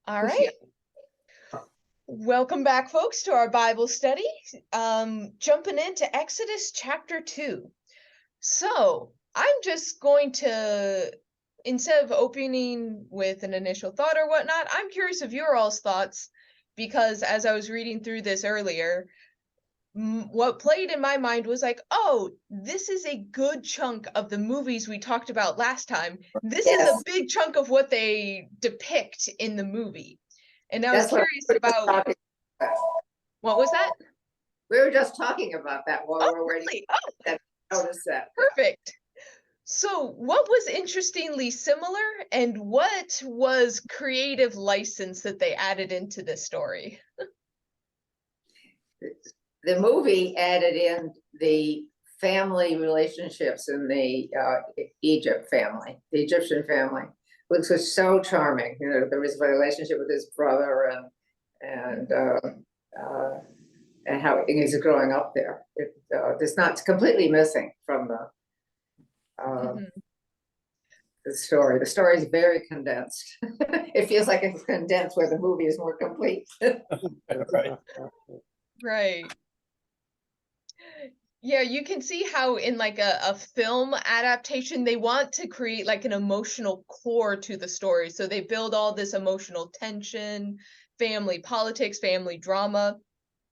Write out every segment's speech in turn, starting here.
All right. Welcome back, folks, to our Bible study. Jumping into Exodus chapter 2. So I'm just going to, instead of opening with an initial thought or whatnot, I'm curious of your all's thoughts, because as I was reading through this earlier, what played in my mind was like, oh, this is a good chunk of the movies we talked about last time. This is a big chunk of what they depict in the movie. And I was curious about, what was that? We were just talking about that while we were waiting. Really? Notice that. Perfect. So what was interestingly similar, and what was creative license that they added into this story? The movie added in the family relationships in the Egyptian family, which was so charming. You know, there was a relationship with his brother and how he's growing up there. It's not completely missing from the story. The story is very condensed. It feels like it's condensed where the movie is more complete. Right. Yeah, you can see how in like a film adaptation, they want to create like an emotional core to the story. So they build all this emotional tension, family politics, family drama.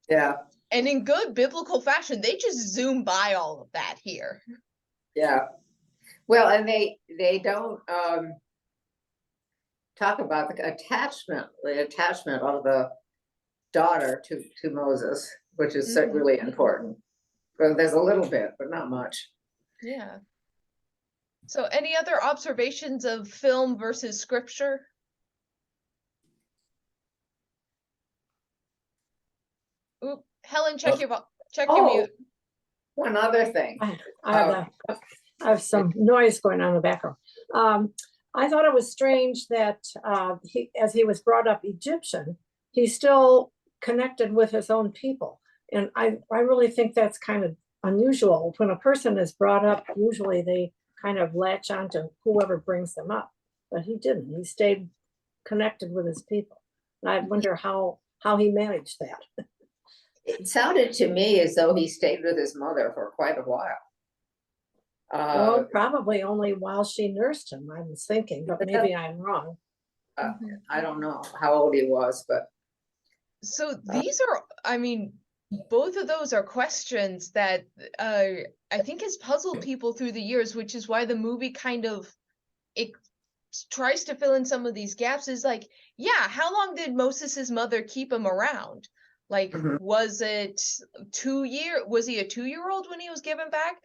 Yeah. And in good biblical fashion, they just zoom by all of that here. Yeah. Well, and they don't talk about the attachment of the daughter to Moses, which is really important. Well, there's a little bit, but not much. Yeah. So any other observations of film versus scripture? Oop, Helen, check your mute. One other thing. I have some noise going on in the background. I thought it was strange that as he was brought up Egyptian, he still connected with his own people. And I really think that's kind of unusual. When a person is brought up, usually they kind of latch on to whoever brings them up. But he didn't. He stayed connected with his people. And I wonder how he managed that. It sounded to me as though he stayed with his mother for quite a while. Well, probably only while she nursed him, I was thinking, but maybe I'm wrong. I don't know how old he was, but. So these are, I mean, both of those are questions that I think has puzzled people through the years, which is why the movie kind of, it tries to fill in some of these gaps. Is like, yeah, how long did Moses's mother keep him around? Like, was it 2 years? Was he a 2-year-old when he was given back?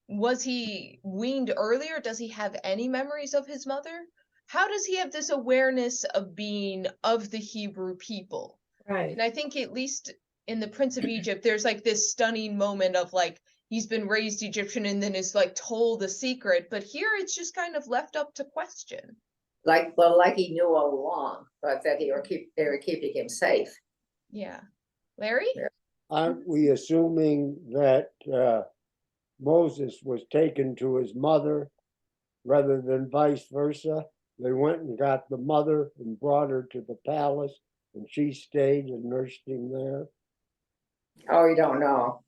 Was he weaned earlier? Does he have any memories of his mother? How does he have this awareness of being of the Hebrew people? Right. And I think at least in the Prince of Egypt, there's like this stunning moment of like, he's been raised Egyptian and then is like told a secret. But here it's just kind of left up to question. Like he knew all along, but that they were keeping him safe. Yeah. Larry? Aren't we assuming that Moses was taken to his mother rather than vice versa? They went and got the mother and brought her to the palace, and she stayed and nursed him there. Oh, we don't know.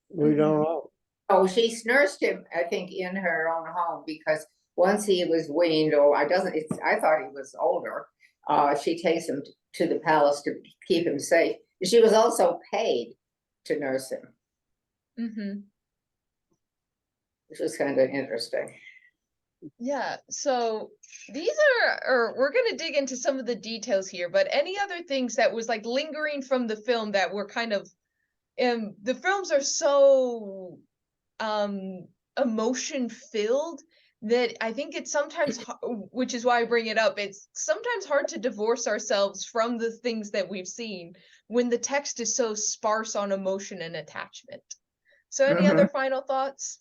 We don't know. Oh, she nursed him, I think, in her own home, because once he was weaned, I thought he was older. She takes him to the palace to keep him safe. She was also paid to nurse him. Which was kind of interesting. Yeah, so these are we're going to dig into some of the details here, but any other things that was like lingering from the film that were kind of, the films are so emotion filled that I think it's sometimes, which is why I bring it up, it's sometimes hard to divorce ourselves from the things that we've seen when the text is so sparse on emotion and attachment. So any other final thoughts?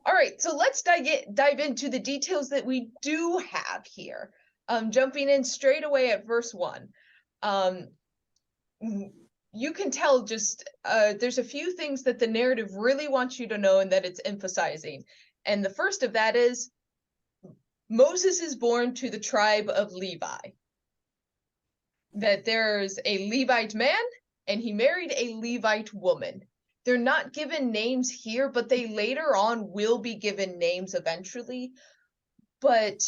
All right, so let's dive into the details that we do have here. Jumping in straight away at verse 1. You can tell just there's a few things that the narrative really wants you to know and that it's emphasizing. And the first of that is Moses is born to the tribe of Levi. That there's a Levite man and he married a Levite woman. They're not given names here, but they later on will be given names eventually. But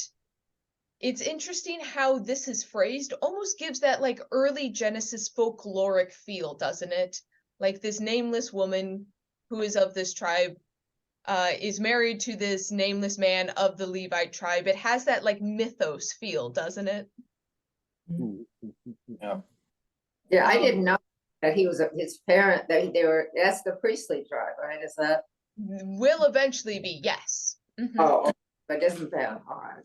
it's interesting how this is phrased, almost gives that like early Genesis folkloric feel, doesn't it? Like this nameless woman who is of this tribe is married to this nameless man of the Levite tribe. It has that like mythos feel, doesn't it? Yeah. Yeah, I didn't know that he was his parent, they were, that's the priestly tribe, right? Is that? Will eventually be, yes. Oh, but isn't that hard?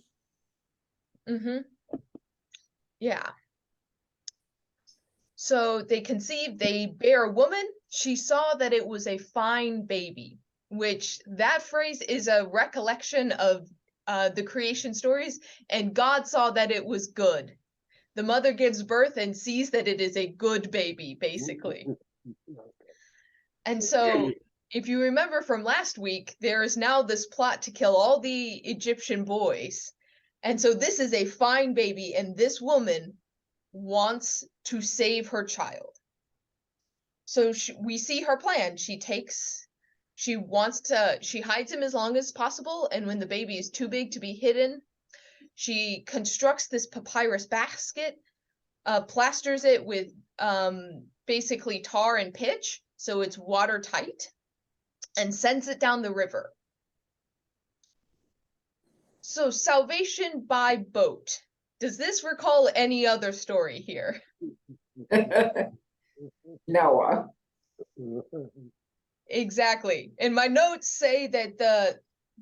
Yeah. So they conceived, they bear a woman. She saw that it was a fine baby, which that phrase is a recollection of the creation stories, and God saw that it was good. The mother gives birth and sees that it is a good baby, basically. And so, if you remember from last week, there is now this plot to kill all the Egyptian boys. And so this is a fine baby, and this woman wants to save her child. So we see her plan. She hides him as long as possible, and when the baby is too big to be hidden, she constructs this papyrus basket, plasters it with basically tar and pitch, so it's watertight, and sends it down the river. So salvation by boat. Does this recall any other story here? Noah. Exactly. And my notes say that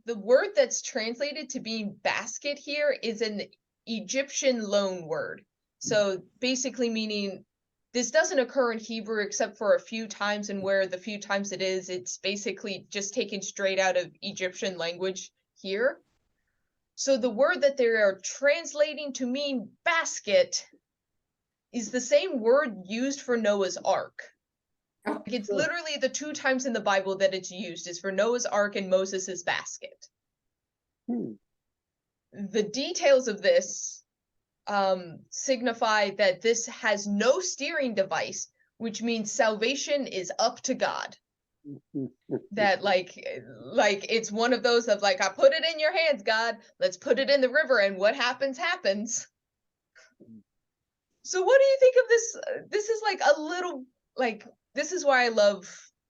the word that's translated to being basket here is an Egyptian loan word. So basically meaning this doesn't occur in Hebrew except for a few times, and where the few times it is, it's basically just taken straight out of Egyptian language here. So the word that they are translating to mean basket is the same word used for Noah's Ark. Like it's literally the two times in the Bible that it's used is for Noah's Ark and Moses's basket. The details of this signify that this has no steering device, which means salvation is up to God. That like it's one of those of like, I put it in your hands, God, let's put it in the river, and what happens happens. So what do you think of this? This is like a little, like, this is why I love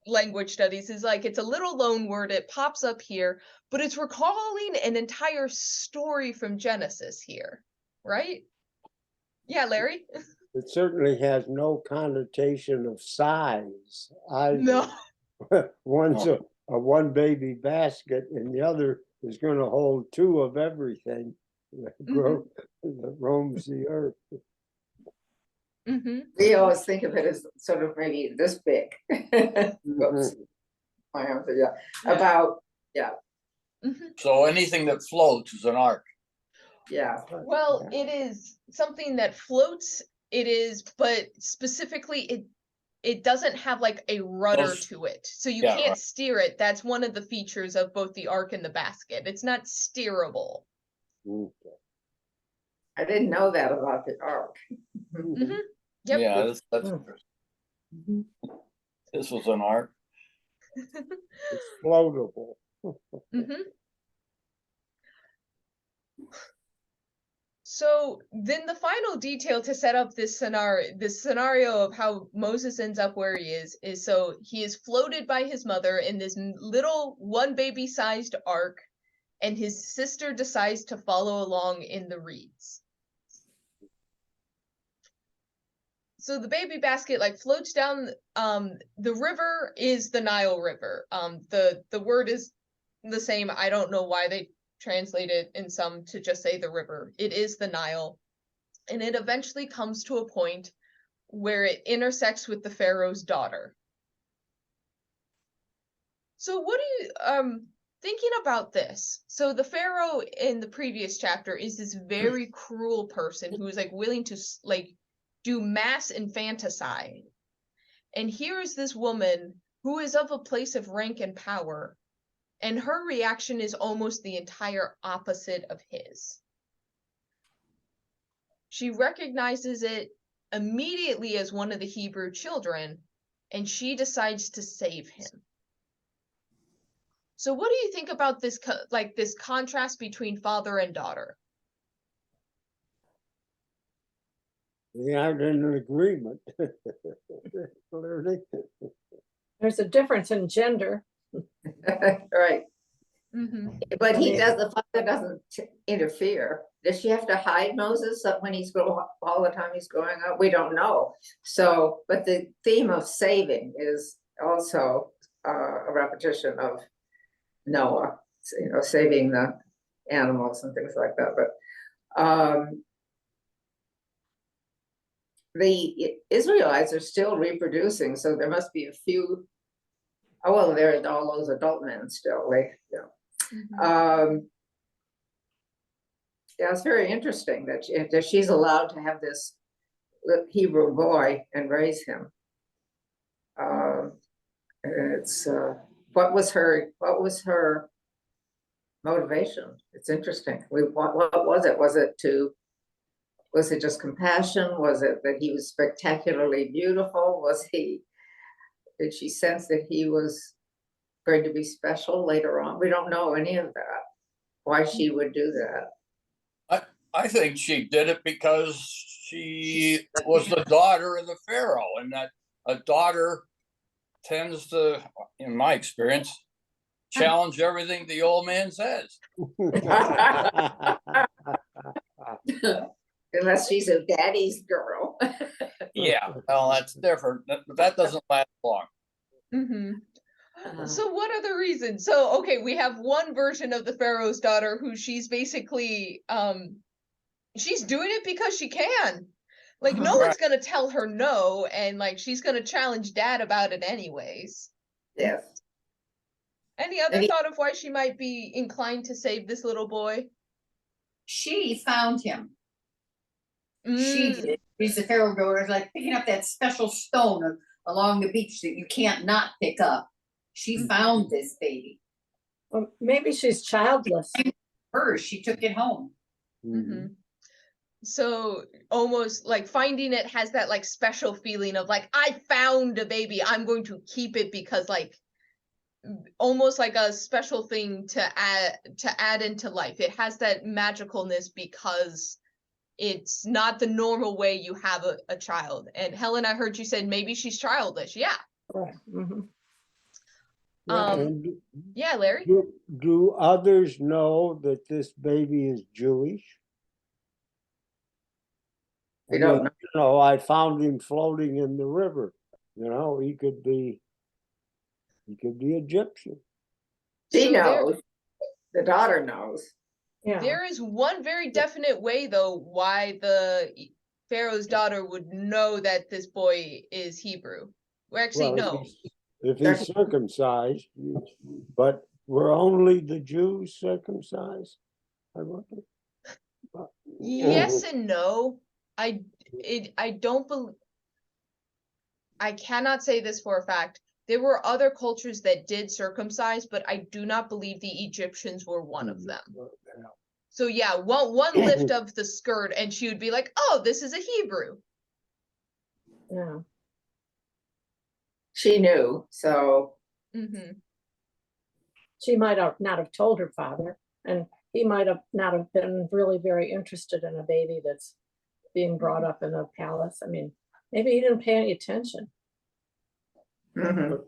language studies, is like it's a little loan word, it pops up here, but it's recalling an entire story from Genesis here, right? Yeah, Larry? It certainly has no connotation of size either. No. One's a one baby basket, and the other is going to hold two of everything that roams the earth. We always think of it as sort of maybe this big. Oops. My arms are, about, So anything that floats is an ark. yeah. Well, it is something that floats, it is, but specifically it doesn't have like a rudder to it. So you can't steer it. That's one of the features of both the ark and the basket. It's not steerable. I didn't know that about the ark. Yep. Yeah, that's interesting. This was an ark. It's floatable. So then the final detail to set up this scenario of how Moses ends up where he is so he is floated by his mother in this little one baby sized ark, and his sister decides to follow along in the reeds. So the baby basket like floats down, the river is the Nile River. The word is the same. I don't know why they translate it in some to just say the river. It is the Nile. And it eventually comes to a point where it intersects with the Pharaoh's daughter. So what do you, thinking about this? So the Pharaoh in the previous chapter is this very cruel person who is like willing to like do mass infanticide. And here is this woman who is of a place of rank and power, And her reaction is almost the entire opposite of his. She recognizes it immediately as one of the Hebrew children, and she decides to save him. So what do you think about this this contrast between father and daughter? They aren't in an agreement. Clearly. There's a difference in gender. Right, Mm-hmm. but I mean- the father doesn't interfere. Does she have to hide Moses when he's all the time he's growing up? We don't know. So, but the theme of saving is also a repetition of Noah, you know, saving the animals and things like that. But the Israelites are still reproducing, so there must be a few. Oh, well, there are all those adult men still. Mm-hmm. Yeah, it's very interesting that she's allowed to have this Hebrew boy and raise him. It's what was her motivation? It's interesting. What was it? Was it just compassion? Was it that he was spectacularly beautiful? Did she sense that he was going to be special later on? We don't know any of that. Why she would do that. I think she did it because she was the daughter of the Pharaoh, and that a daughter tends to, in my experience, challenge everything the old man says. Unless she's a daddy's girl. Yeah, well, that's different. That doesn't last long. Mm-hmm. So what are the reasons? So, okay, we have one version of the Pharaoh's daughter who she's basically, she's doing it because she can. Like, no one's gonna tell her no, and like, she's gonna challenge dad about it anyways. Yes. Any other thought of why she might be inclined to save this little boy? She found him. She Mm. did. She's the Pharaoh daughter, it's like picking up that special stone along the beach that you can't not pick up. She found this baby. Well, maybe she's childless. Hers, she took it home. Mm-hmm. So almost like finding it has that like special feeling of like, I found a baby, I'm going to keep it because like almost like a special thing to add into life. It has that magicalness because it's not the normal way you have a child. And Helen, I heard you said maybe she's childless. Yeah. Right. Mm-hmm. And Yeah, Larry. do others know that this baby is Jewish? We don't know. You know, I found him floating in the river. You know, he could be Egyptian. She So knows. The daughter knows. Yeah. There is one very definite way, though, why the Pharaoh's daughter would know that this boy is Hebrew. Well, actually, no. If he's circumcised, but were only the Jews circumcised? I wonder. Yes and no. I don't believe. I cannot say this for a fact. There were other cultures that did circumcise, but I do not believe the Egyptians were one of them. So yeah, one lift of the skirt and she would be like, oh, this is a Hebrew. Yeah. She knew, so. Mm-hmm. She might have not have told her father, and he might have not have been really very interested in a baby that's being brought up in a palace. I mean, maybe he didn't pay any attention. Mhm. Of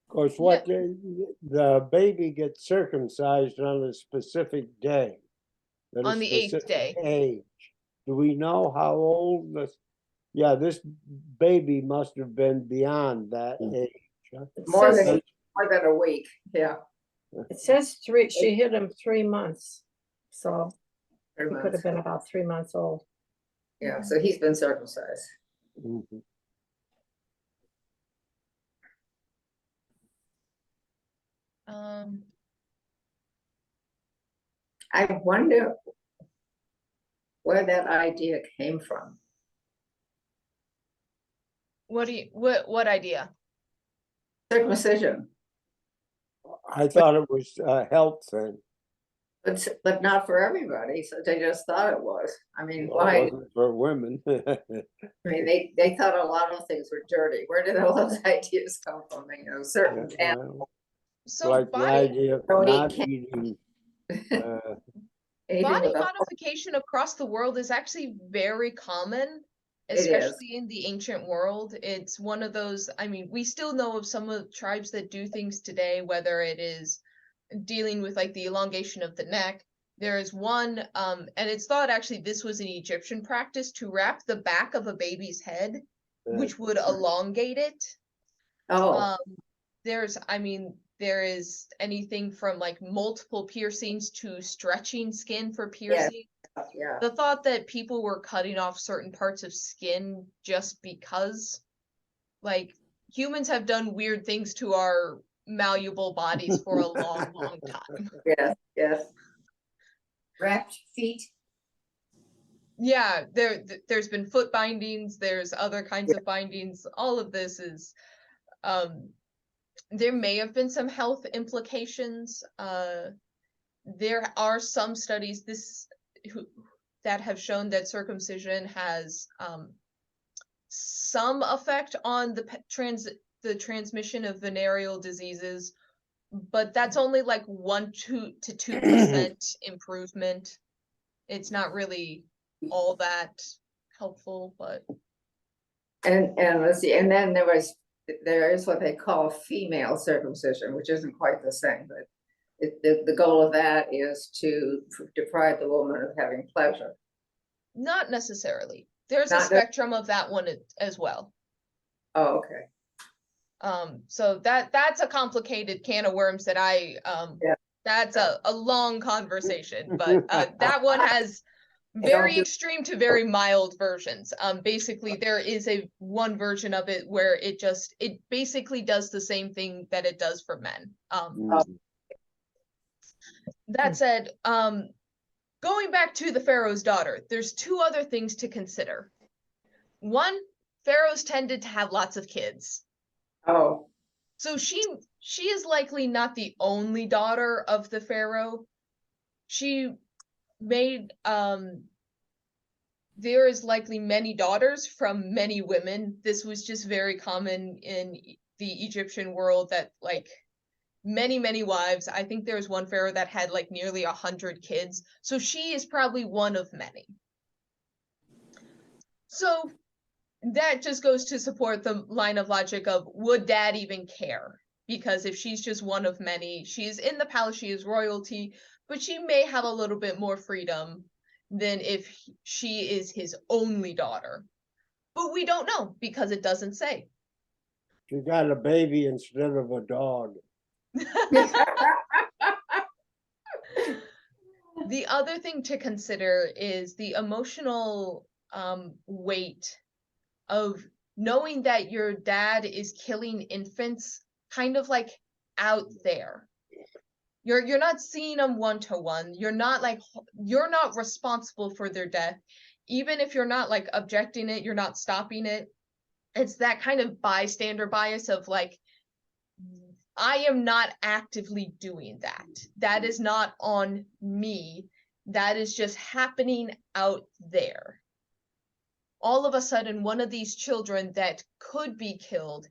course, the baby gets circumcised on a specific day. On the 8th day. Age. Do we know how old this? Yeah, this baby must have been beyond that age. Huh? More than a week, yeah. It says she hit him 3 months. So 3 he could months. have been about 3 months old. Yeah, so he's been circumcised. Mhm. I wonder where that idea came from. What idea? Circumcision. I thought it was a health thing. But not for everybody, so they just thought it was. I mean, Well, it why, wasn't for women. I mean, they thought a lot of things were dirty. Where did all those ideas come from? You know, certain Well, So like the body idea of Don't eat not cake. eating, anything body with a, modification across the world is actually very common, It is. especially in the ancient world. It's one of those, I mean, we still know of some of the tribes that do things today, whether it is dealing with like the elongation of the neck. There is one, and it's thought actually this was an Egyptian practice to wrap the back of a baby's head, which would elongate it. oh, There's, I mean, there is anything from like multiple piercings to stretching skin for piercing. yeah. The thought that people were cutting off certain parts of skin just because, like, humans have done weird things to our malleable bodies for a long, long time. Yes, yes. Wrapped feet. Yeah, there's been foot bindings, there's other kinds of bindings. All of this is, there may have been some health implications. There are some studies that have shown that circumcision has some effect on the transmission of venereal diseases, but that's only like 1–2% improvement. It's not really all that helpful, but And let's see, and then there is what they call female circumcision, which isn't quite the same, but the goal of that is to deprive the woman of having pleasure. not necessarily. There's a Not spectrum of that one as well. Oh, okay. So that's a complicated can of worms that Yeah. that's a long conversation, but that one has They don't very do- extreme to very mild versions. Basically there is one version of it where it basically does the same thing that it does for men. That said, going back to the Pharaoh's daughter, there's two other things to consider. One, pharaohs tended to have lots of kids. Oh, So she is likely not the only daughter of the pharaoh. She made there is likely many daughters from many women. This was just very common in the Egyptian world, that like many wives. I think there was one pharaoh that had like nearly 100 kids. So she is probably one of many. So that just goes to support the line of logic of, would dad even care? Because if she's just one of many, she's in the palace, she is royalty, but she may have a little bit more freedom than if she is his only daughter. But we don't know because it doesn't say. She got a baby instead of a dog. The other thing to consider is the emotional weight of knowing that your dad is killing infants kind of like out there. You're not seeing them one-to-one. You're not responsible for their death. Even if you're not like objecting it, you're not stopping it. It's that kind of bystander bias of like, I am not actively doing that. That is not on me. That is just happening out there. All of a sudden, one of these children that could be killed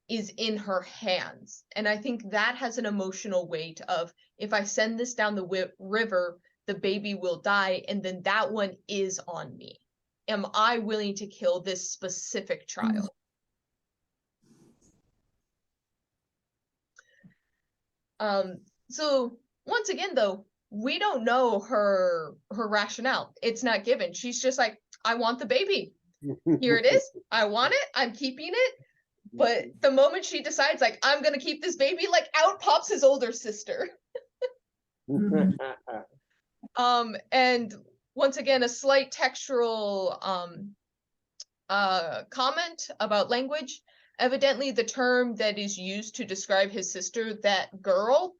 is in her hands. And I think that has an emotional weight of, if I send this down the river, the baby will die, and then that one is on me. Am I willing to kill this specific child? So once again, though, we don't know her rationale. It's not given. She's just like, I want the baby. Here it is. I want it. I'm keeping it. But the moment she decides, like, I'm gonna keep this baby, like, out pops his older sister. And once again, a slight textural comment about language. Evidently, the term that is used to describe his sister, that girl,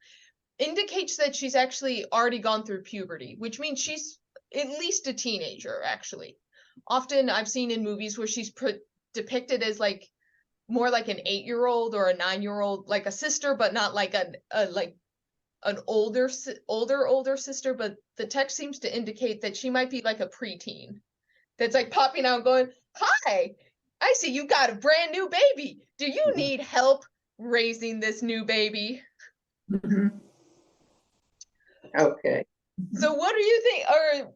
indicates that she's actually already gone through puberty, which means she's at least a teenager, actually. Often I've seen in movies where she's depicted as like more like an 8-year-old or a 9-year-old, like a sister, but not like a like an older sister, but the text seems to indicate that she might be like a preteen that's like popping out going, "Hi, I see you got a brand new baby. Do you need help raising this new baby?" Mhm. Okay. So what do you think? Or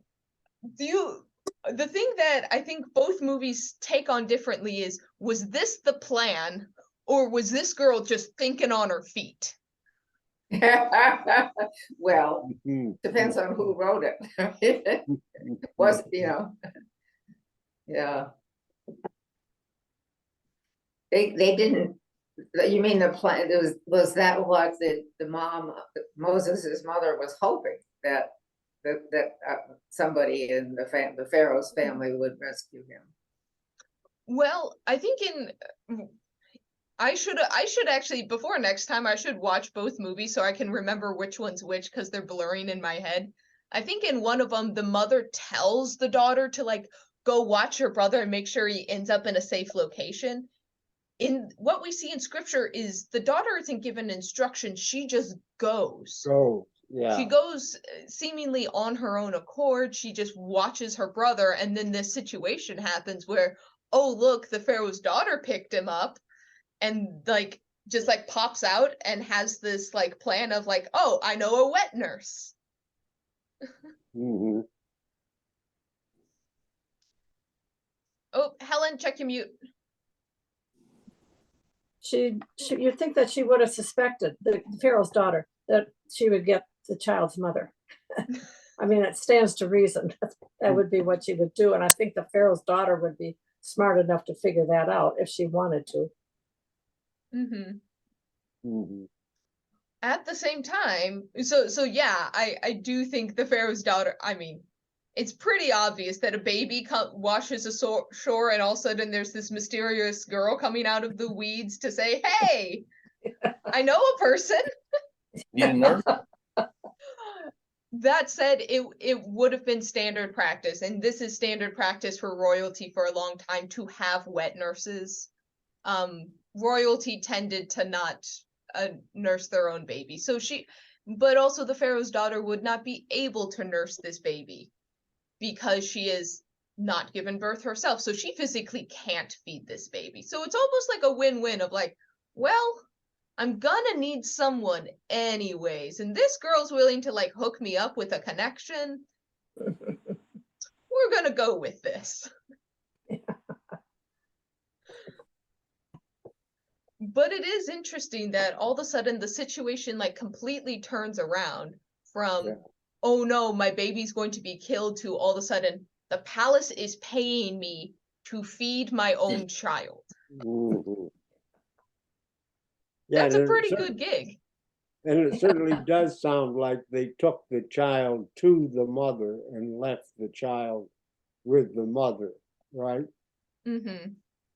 do you? The thing that I think both movies take on differently is, was this the plan, or was this girl just thinking on her feet? Well, Mhm. depends on who wrote it. Was, yeah. They didn't, you mean the plan, was that what the mom, Moses's mother was hoping that somebody in the Pharaoh's family would rescue him? Well, I think I should actually, before next time, I should watch both movies so I can remember which one's which, because they're blurring in my head. I think in one of them, the mother tells the daughter to like go watch her brother and make sure he ends up in a safe location. In what we see in scripture is the daughter isn't given instructions, she just goes. So, She yeah. goes seemingly on her own accord. She just watches her brother, and then this situation happens where, oh look, the Pharaoh's daughter picked him up, and like just like pops out and has this like plan of like, oh, I know a wet nurse. Mhm. Oh, Helen, check your mute. You'd think that she would have suspected, the Pharaoh's daughter, that she would get the child's mother. I mean, it stands to reason that would be what she would do. And I think the Pharaoh's daughter would be smart enough to figure that out if she wanted to. Mm-hmm. Mhm. At the same time, so yeah, I do think the Pharaoh's daughter, I mean, it's pretty obvious that a baby washes ashore, and all of a sudden there's this mysterious girl coming out of the weeds to say, hey, I know a person. Need a nurse? That said, it would have been standard practice, and this is standard practice for royalty for a long time, to have wet nurses. Royalty tended to not nurse their own baby. But also the Pharaoh's daughter would not be able to nurse this baby because she is not given birth herself. So she physically can't feed this baby. So it's almost like a win-win of like, well, I'm gonna need someone anyways, and this girl's willing to like hook me up with a connection. We're gonna go with this. But it is interesting that all of a sudden the situation like completely turns around from, Yeah. oh no, my baby's going to be killed, to all of a sudden the palace is paying me to feed my own child. Mhm. Yeah, That's a and pretty good gig. it certainly does sound like they took the child to the mother and left the child with the mother, right? Mm-hmm.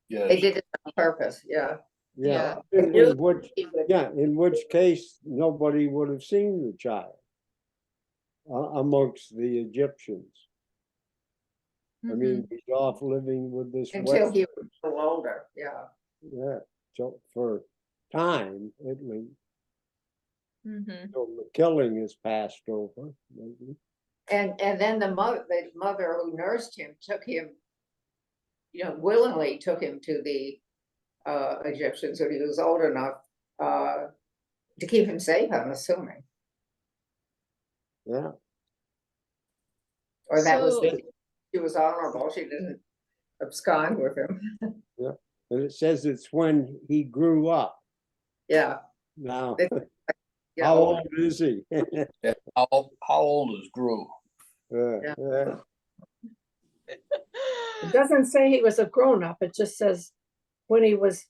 Yes. They did it on purpose, yeah. Yeah. In which case, nobody would have seen the child amongst the Egyptians. I mean, he's off living with this Until he wet, was a little older, yeah. yeah, so for time at least. Mm-hmm. So the killing is passed over, maybe. And then the mother who nursed him took him, willingly took him to the Egyptians when he was old enough to keep him safe, I'm assuming. Yeah. Or that was, So, she was honorable, she didn't abscond with him. Yeah, and it says it's when he grew up. Yeah. Now, Yeah, how old is he? Yeah. How old is Gru? Yeah. It doesn't say he was a grown-up. It just says when he was,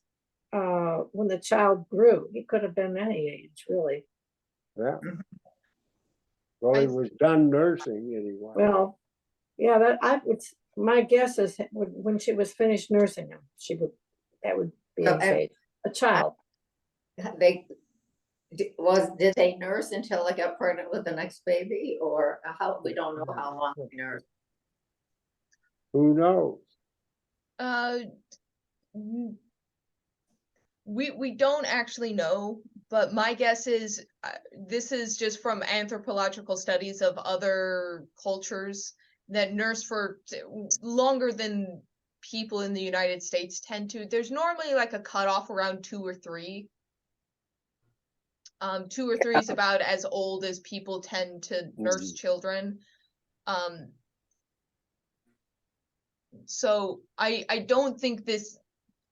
when the child grew. He could have been any age, really. Yeah. Well, he was done nursing anyway. Well, yeah, my guess is when she was finished nursing him, that would be So, his age. A child. Did they nurse until they got pregnant with the next baby, or we don't know how long they nursed? Who knows? we don't actually know, but my guess is this is just from anthropological studies of other cultures that nurse for longer than people in the United States tend to. There's normally like a cutoff around 2 or 3. 2 or 3 is about as old as people tend to nurse children. So I don't think this,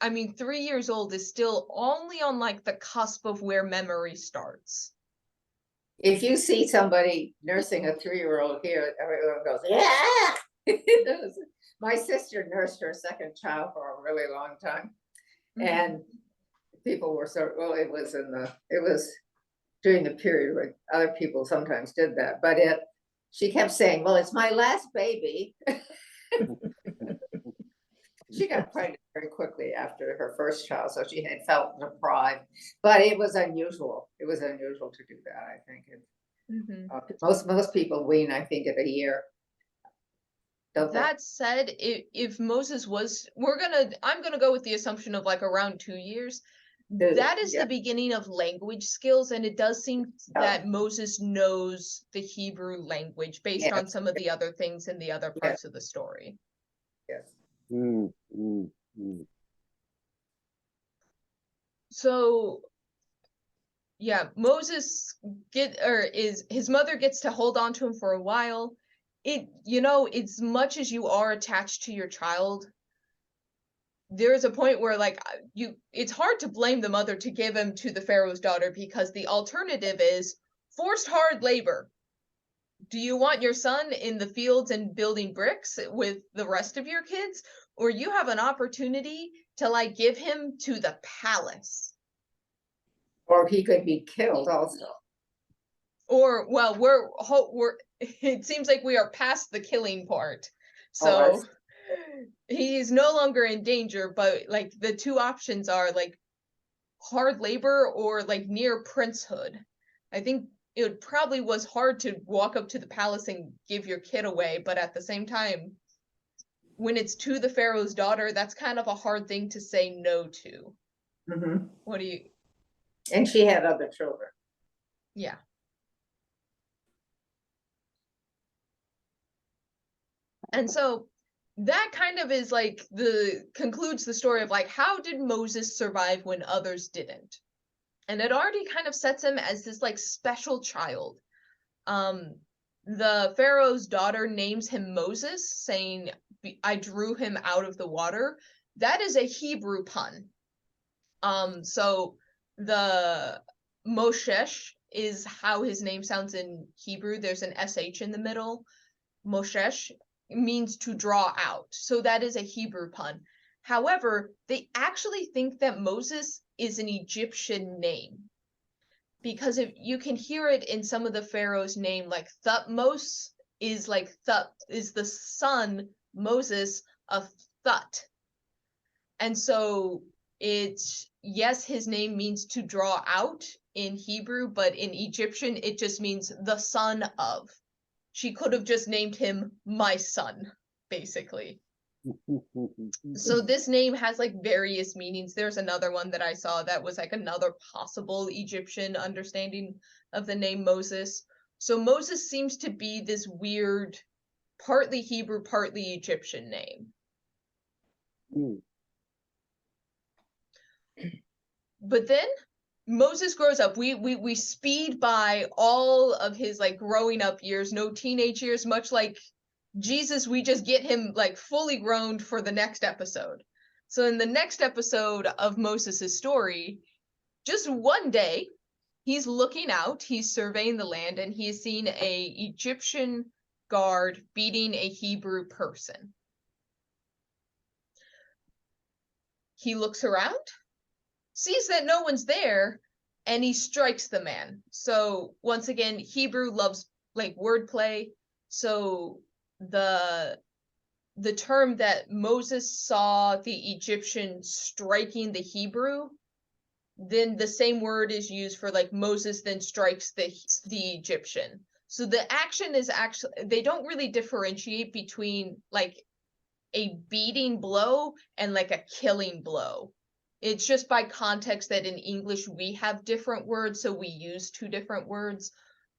I mean, 3 years old is still only on like the cusp of where memory starts. If you see somebody nursing a 3-year-old here, everyone goes, yeah. My sister nursed her second child for a really long time. And people were well, it was during the period where other people sometimes did that, but she kept saying, well, it's my last baby. She got pregnant very quickly after her first child, so she had felt deprived, but it was unusual. It was unusual to do that, I think. Most people wean, I think, at a year. That said, if Moses was, I'm gonna go with the assumption of like around 2 years. That is the beginning of language skills, and it does seem that Moses knows the Hebrew language based on some of the other things in the other parts of the story. Yes. So, yeah, Moses his mother gets to hold on to him for a while. As much as you are attached to your child, there is a point where like it's hard to blame the mother to give him to the Pharaoh's daughter, because the alternative is forced hard labor. Do you want your son in the fields and building bricks with the rest of your kids, or you have an opportunity to like give him to the palace? Or he could be killed also. Or, well, it seems like we are past the killing part. So he's no longer in danger, but like the two options are like hard labor or like near princehood. I think it probably was hard to walk up to the palace and give your kid away, but at the same time, when it's to the Pharaoh's daughter, that's kind of a hard thing to say no to. What do you? And she had other children. Yeah. And so that kind of is like concludes the story of like, how did Moses survive when others didn't? And it already kind of sets him as this like special child. The Pharaoh's daughter names him Moses, saying, I drew him out of the water. That is a Hebrew pun. So the Moshesh is how his name sounds in Hebrew. There's an SH in the middle. Moshesh means to draw out. So that is a Hebrew pun. However, they actually think that Moses is an Egyptian name, because if you can hear it in some of the Pharaoh's name, like Thutmose is like is the son Moses of Thut. And so yes, his name means to draw out in Hebrew, but in Egyptian, it just means the son of. She could have just named him my son, basically. So this name has like various meanings. There's another one that I saw that was like another possible Egyptian understanding of the name Moses. So Moses seems to be this weird, partly Hebrew, partly Egyptian name. But then Moses grows up. We speed by all of his like growing up years, no teenage years, much like Jesus, we just get him like fully grown for the next episode. So in the next episode of Moses' story, just one day, he's looking out, he's surveying the land, and he's seen a Egyptian guard beating a Hebrew person. He looks around, sees that no one's there, and he strikes the man. So once again, Hebrew loves like wordplay. So the term that Moses saw the Egyptian striking the Hebrew, then the same word is used for like Moses then strikes the Egyptian. So the action is actually, they don't really differentiate between like a beating blow and like a killing blow. It's just by context that in English we have different words, so we use two different words.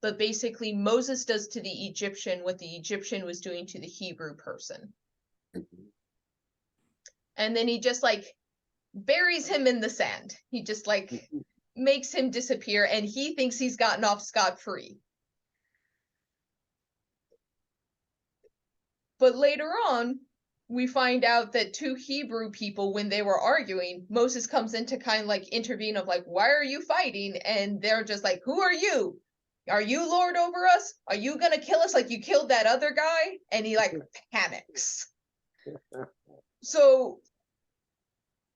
But basically, Moses does to the Egyptian what the Egyptian was doing to the Hebrew person. And then he just like buries him in the sand. He just like makes him disappear, and he thinks he's gotten off scot-free. But later on, we find out that two Hebrew people, when they were arguing, Moses comes in to kind of like intervene of like, why are you fighting? And they're just like, who are you? Are you Lord over us? Are you gonna kill us like you killed that other guy? And he like panics. So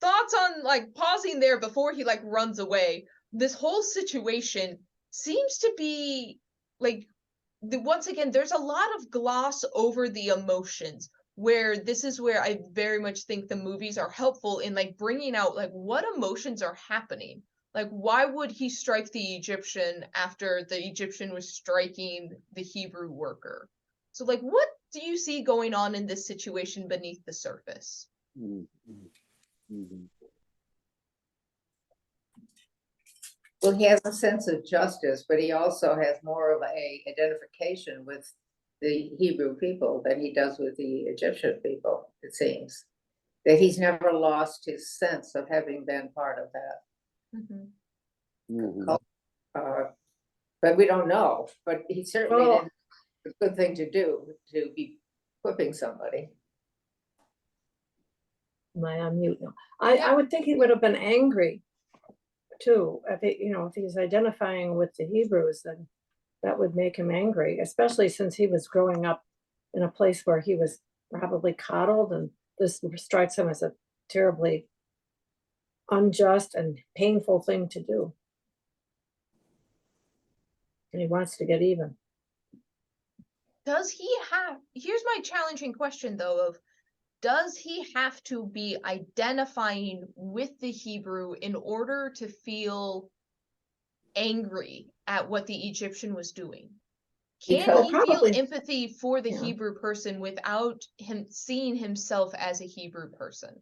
thoughts on like pausing there before he like runs away. This whole situation seems to be like once again, there's a lot of gloss over the emotions, where this is where I very much think the movies are helpful in like bringing out like what emotions are happening. Like, why would he strike the Egyptian after the Egyptian was striking the Hebrew worker? So like, what do you see going on in this situation beneath the surface? Well, he has a sense of justice, but he also has more of a identification with the Hebrew people than he does with the Egyptian people, it seems. That he's never lost his sense of having been part of that. But we don't know, but he certainly didn't. A good thing to do, to be whipping somebody. Am I on mute now? I would think he would have been angry too. If he, if he's identifying with the Hebrews, then that would make him angry, especially since he was growing up in a place where he was probably coddled, and this strikes him as a terribly unjust and painful thing to do. And he wants to get even. Does he have, here's my challenging question though, of does he have to be identifying with the Hebrew in order to feel angry at what the Egyptian was doing? Can he feel empathy for the Hebrew person without him seeing himself as a Hebrew person?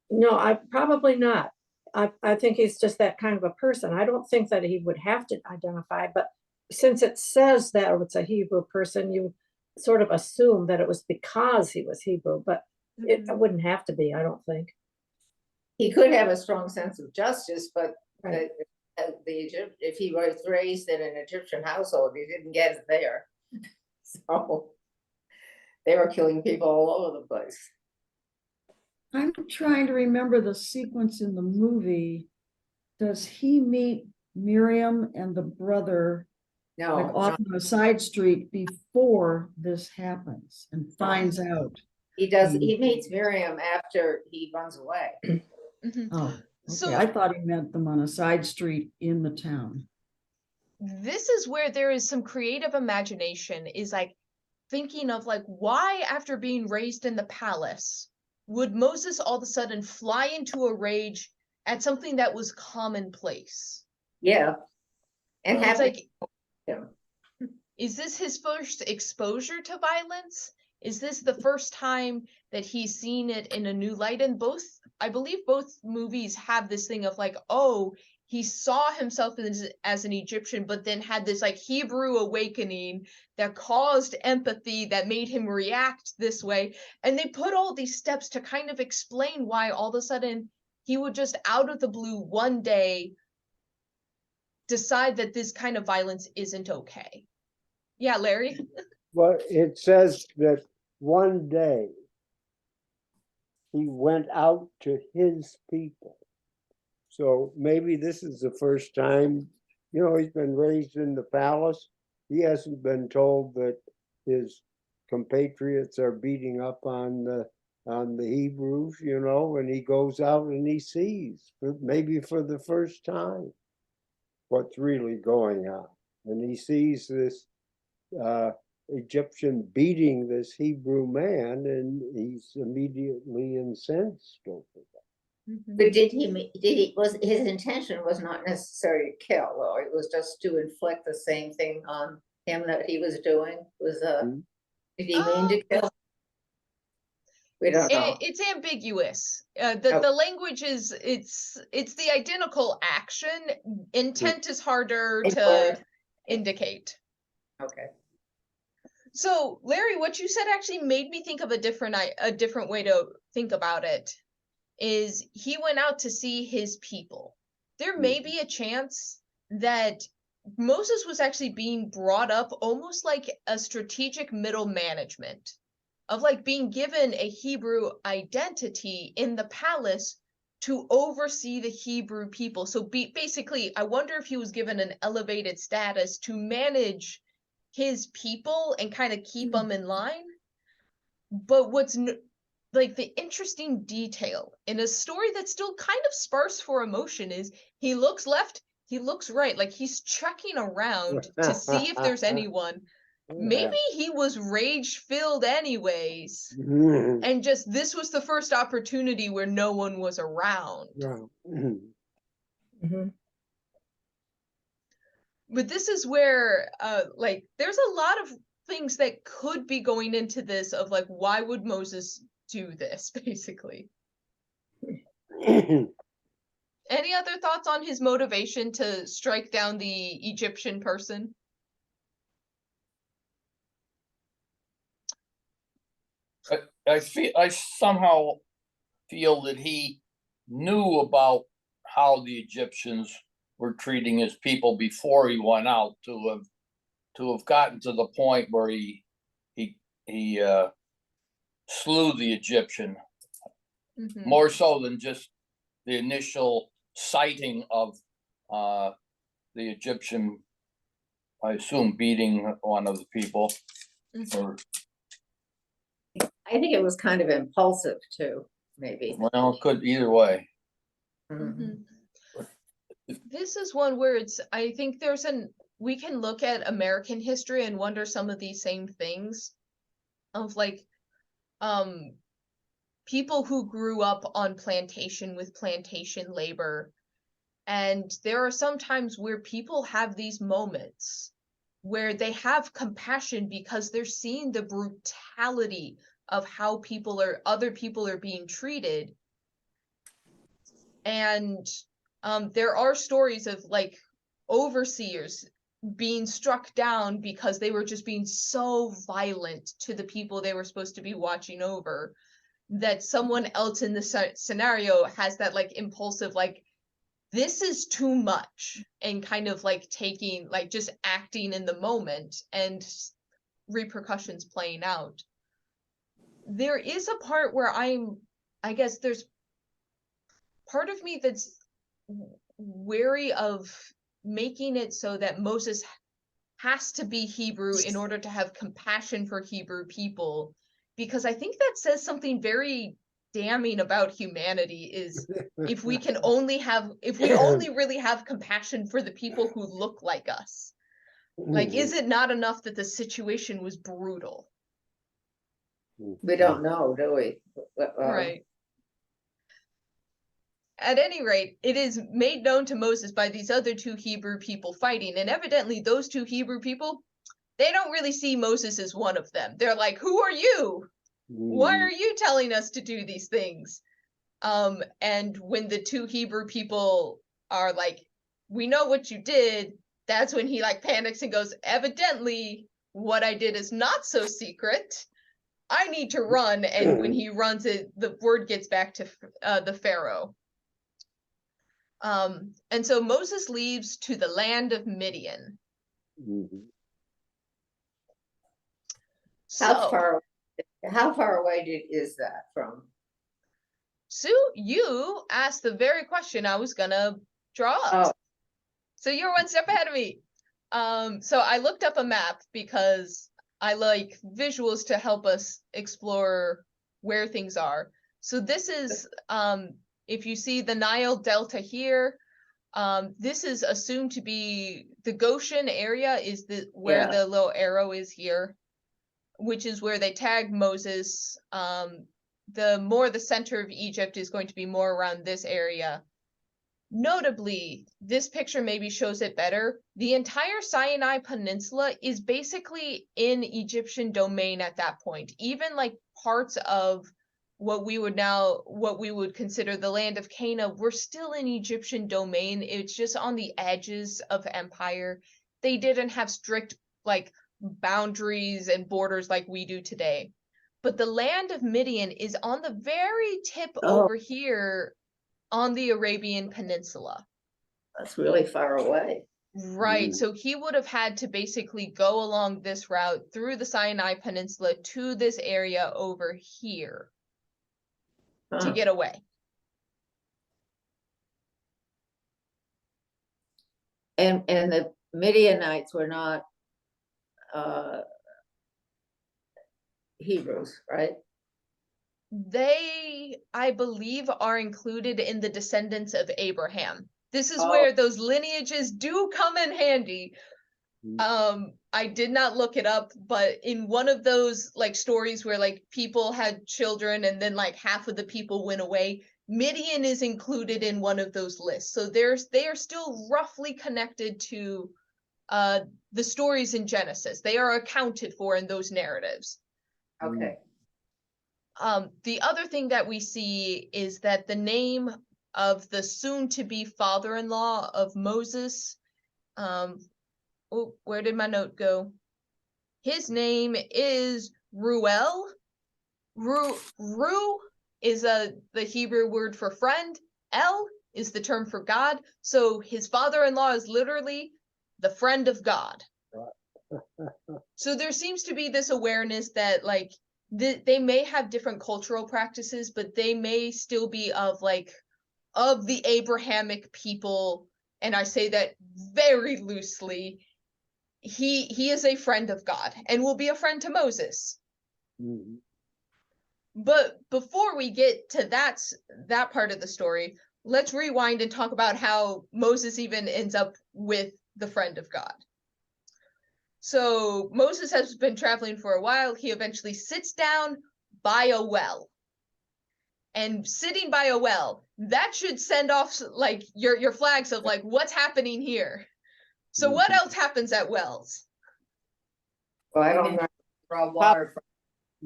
No, I probably not. I think he's just that kind of a person. I don't think that he would have to identify, but since it says that it's a Hebrew person, you sort of assume that it was because he was Hebrew, but it wouldn't have to be, I don't think. He could have a strong sense of justice, but if he was raised in an Egyptian household, he didn't get it there. So they were killing people all over the place. I'm trying to remember the sequence in the movie. Does he meet Miriam and the brother like off on a side street before this happens and finds out? He does. He meets Miriam after he runs away. Oh, okay. So I thought he met them on a side street in the town. This is where there is some creative imagination, is like thinking of like, why after being raised in the palace would Moses all of a sudden fly into a rage at something that was commonplace? Yeah. And it's like, yeah. Is this his first exposure to violence? Is this the first time that he's seen it in a new light? And I believe both movies have this thing of like, oh, he saw himself as an Egyptian, but then had this like Hebrew awakening that caused empathy that made him react this way. And they put all these steps to kind of explain why all of a sudden he would just out of the blue one day decide that this kind of violence isn't okay. Yeah, Larry? Well, it says that one day he went out to his people. So maybe this is the first time, he's been raised in the palace. He hasn't been told that his compatriots are beating up on the Hebrews, and he goes out and he sees, maybe for the first time, what's really going on. And he sees this Egyptian beating this Hebrew man, and he's immediately incensed over that. But was his intention was not necessarily to kill, though. It was just to inflict the same thing on him that he was doing. Did he mean to kill? We don't know. It's ambiguous. Oh. The language is it's the identical action. Intent is harder to indicate. Okay. So, Larry, what you said actually made me think of a different way to think about it. Is he went out to see his people. There may be a chance that Moses was actually being brought up almost like a strategic middle management of like being given a Hebrew identity in the palace to oversee the Hebrew people. So basically, I wonder if he was given an elevated status to manage his people and kind of keep them in line. But what's like the interesting detail in a story that's still kind of sparse for emotion is he looks left, he looks right, like he's checking around to see if there's anyone. Maybe he was rage filled anyways, and just this was the first opportunity where no one was around. But this is where like there's a lot of things that could be going into this of like, why would Moses do this, basically? Any other thoughts on his motivation to strike down the Egyptian person? I somehow feel that he knew about how the Egyptians were treating his people before he went out, to have gotten to the point where he slew the Egyptian, more so than just the initial sighting of the Egyptian, I assume, beating one of the people. Or, I think it was kind of impulsive too, maybe. well, it could either way. This is one where I think we can look at American history and wonder some of these same things of like people who grew up on plantation with plantation labor. And there are some times where people have these moments where they have compassion because they're seeing the brutality of how other people are being treated. And there are stories of like overseers being struck down because they were just being so violent to the people they were supposed to be watching over, that someone else in the scenario has that like impulsive, like, this is too much, and kind of like taking, like just acting in the moment and repercussions playing out. There is a part where I guess there's part of me that's wary of making it so that Moses has to be Hebrew in order to have compassion for Hebrew people, because I think that says something very damning about humanity, is if we only really have compassion for the people who look like us. Like, is it not enough that the situation was brutal? We don't know, do we? Right. At any rate, it is made known to Moses by these other two Hebrew people fighting, and evidently those two Hebrew people, they don't really see Moses as one of them. They're like, who are you? Why are you telling us to do these things? And when the two Hebrew people are like, we know what you did, that's when he like panics and goes, evidently what I did is not so secret. I need to run. And when he runs, the word gets back to the Pharaoh. And so Moses leaves to the land of Midian. How far away is that from? Sue, you asked the very question I was gonna draw up. Oh. So you're one step ahead of me. So I looked up a map because I like visuals to help us explore where things are. So this is, if you see the Nile Delta here, this is assumed to be the Goshen area, is where the little arrow is here, which is where they tagged Moses. The center of Egypt is going to be more around this area. Notably, this picture maybe shows it better. The entire Sinai Peninsula is basically in Egyptian domain at that point. Even like parts of what we would consider the land of Canaan were still in Egyptian domain. It's just on the edges of empire. They didn't have strict like boundaries and borders like we do today. But the land of Midian is on the very tip over here on the Arabian Peninsula. That's really far away. Right. So he would have had to basically go along this route through the Sinai Peninsula to this area over here to get away. And the Midianites were not Hebrews, right? They, I believe, are included in the descendants of Abraham. This is where those lineages do come in handy. I did not look it up, but in one of those like stories where like people had children and then like half of the people went away, Midian is included in one of those lists. So they are still roughly connected to the stories in Genesis. They are accounted for in those narratives. Okay. The other thing that we see is that the name of the soon-to-be father-in-law of Moses, where did my note go? His name is Ruel. Ru is the Hebrew word for friend. El is the term for God. So his father-in-law is literally the friend of God. So there seems to be this awareness that like they may have different cultural practices, but they may still be of the Abrahamic people. And I say that very loosely. He is a friend of God and will be a friend to Moses. Mhm. But before we get to that part of the story, let's rewind and talk about how Moses even ends up with the friend of God. So Moses has been traveling for a while. He eventually sits down by a well. And sitting by a well, that should send off like your flags of like what's happening here. So what else happens at wells? Well, I don't know. Draw water from.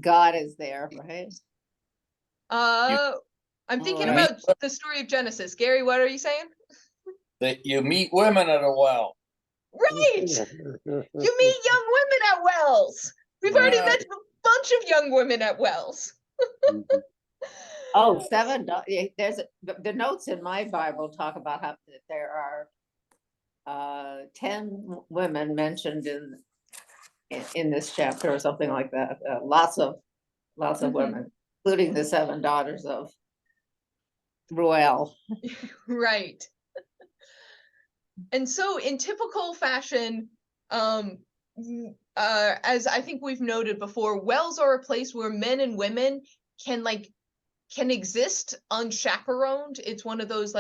God is there, right? I'm thinking about the story of Genesis. Gary, what are you saying? That you meet women at a well. Right! You meet young women at wells. We've already met a bunch of young women at wells. Oh, there's the notes in my Bible talk about how there are 10 women mentioned in this chapter or something like that. Lots of women, including the 7 daughters of Ruel. Right. And so in typical fashion, as I think we've noted before, wells are a place where men and women can exist unchaperoned. It's one of those